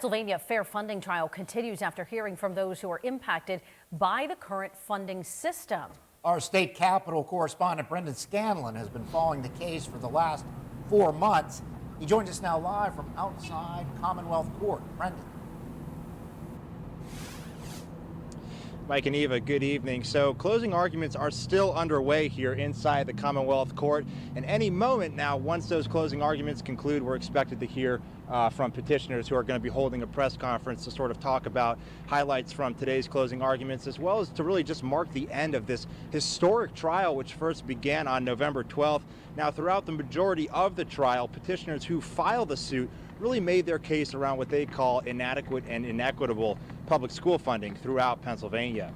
Pennsylvania fair funding trial continues after hearing from those who are impacted by the current funding system. Our state capitol correspondent Brendan Scanlon has been following the case for the last 4 months. He joins us now live from outside Commonwealth Court. Brendan. Mike and Eva, good evening. So closing arguments are still underway here inside the Commonwealth Court. And any moment now, once those closing arguments conclude, we're expected to hear from petitioners who are going to be holding a press conference to sort of talk about highlights from today's closing arguments, as well as to really just mark the end of this historic trial, which first began on November 12th. Now, throughout the majority of the trial, petitioners who filed the suit really made their case around what they call inadequate and inequitable public school funding throughout Pennsylvania.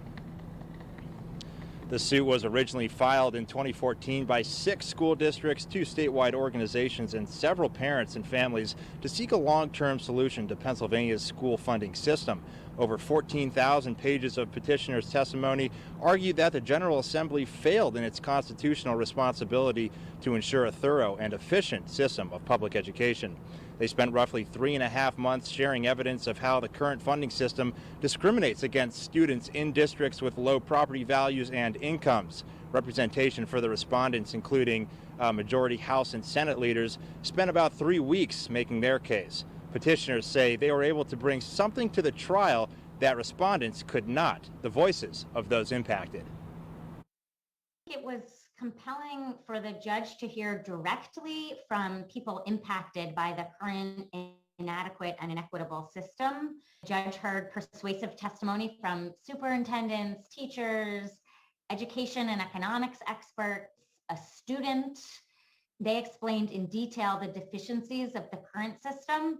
The suit was originally filed in 2014 by 6 school districts, 2 statewide organizations, and several parents and families to seek a long-term solution to Pennsylvania's school funding system. Over 14,000 pages of petitioners' testimony argued that the General Assembly failed in its constitutional responsibility to ensure a thorough and efficient system of public education. They spent roughly 3.5 months sharing evidence of how the current funding system discriminates against students in districts with low property values and incomes. Representation for the respondents, including majority House and Senate leaders, spent about 3 weeks making their case. Petitioners say they were able to bring something to the trial that respondents could not: the voices of those impacted. It was compelling for the judge to hear directly from people impacted by the current inadequate and inequitable system. The judge heard persuasive testimony from superintendents, teachers, education and economics experts, a student. They explained in detail the deficiencies of the current system.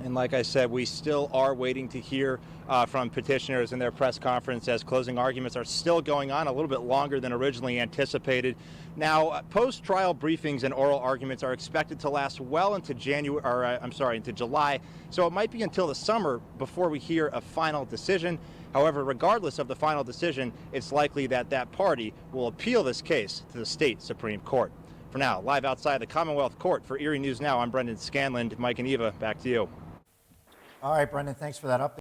And like I said, we still are waiting to hear from petitioners in their press conference, as closing arguments are still going on a little bit longer than originally anticipated. Now, post-trial briefings and oral arguments are expected to last well into into July, so it might be until the summer before we hear a final decision. However, regardless of the final decision, it's likely that that party will appeal this case to the state Supreme Court. For now, live outside the Commonwealth Court for Erie News Now, I'm Brendan Scanlon. Mike and Eva, back to you. All right, Brendan, thanks for that update.